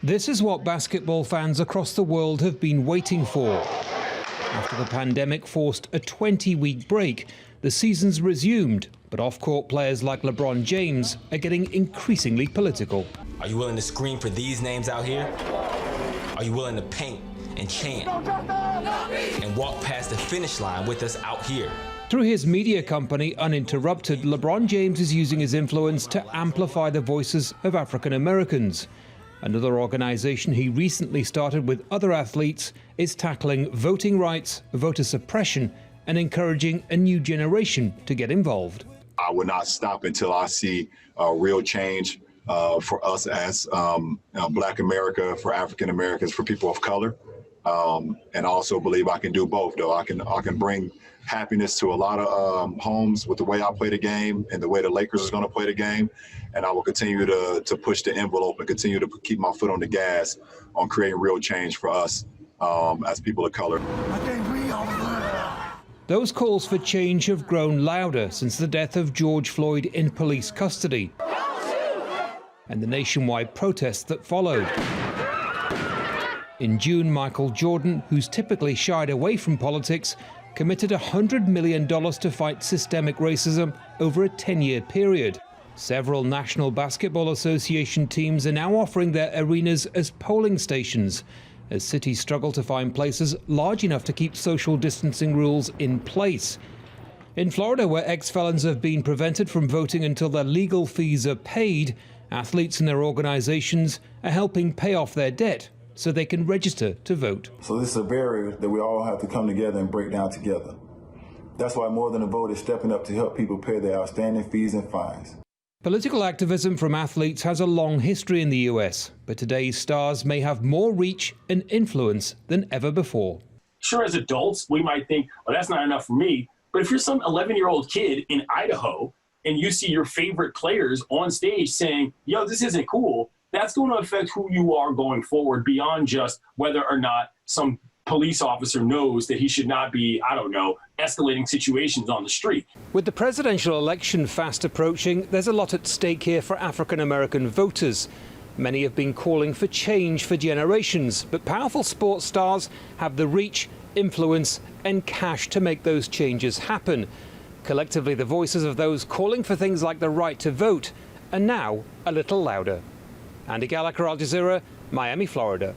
This is what basketball fans across the world have been waiting for. After the pandemic forced a 20-week break, the season's resumed, but off-court players like LeBron James are getting increasingly political. Are you willing to scream for these names out here? Are you willing to paint and chant and walk past the finish line with us out here? Through his media company, Uninterrupted, LeBron James is using his influence to amplify the voices of African Americans. Another organization he recently started with other athletes is tackling voting rights, voter suppression, and encouraging a new generation to get involved. I will not stop until I see real change for us as Black America, for African Americans, for people of color. And I also believe I can do both, though. I can bring happiness to a lot of homes with the way I play the game and the way the Lakers is going to play the game. And I will continue to push the envelope and continue to keep my foot on the gas on creating real change for us as people of color. Those calls for change have grown louder since the death of George Floyd in police custody and the nationwide protests that followed. In June, Michael Jordan, who's typically shied away from politics, committed $100 million to fight systemic racism over a 10-year period. Several National Basketball Association teams are now offering their arenas as polling stations, as cities struggle to find places large enough to keep social distancing rules in place. In Florida, where ex-felons have been prevented from voting until their legal fees are paid, athletes and their organizations are helping pay off their debt so they can register to vote. So this is a barrier that we all have to come together and break down together. That's why More Than a Vote is stepping up to help people pay their outstanding fees and fines. Political activism from athletes has a long history in the US, but today's stars may have more reach and influence than ever before. Sure, as adults, we might think, oh, that's not enough for me. But if you're some 11-year-old kid in Idaho and you see your favorite players on stage saying, yo, this isn't cool, that's going to affect who you are going forward beyond just whether or not some police officer knows that he should not be, I don't know, escalating situations on the street. With the presidential election fast approaching, there's a lot at stake here for African American voters. Many have been calling for change for generations, but powerful sports stars have the reach, influence, and cash to make those changes happen. Collectively, the voices of those calling for things like the right to vote are now a little louder. Andy Gallacher, Al Jazeera, Miami, Florida.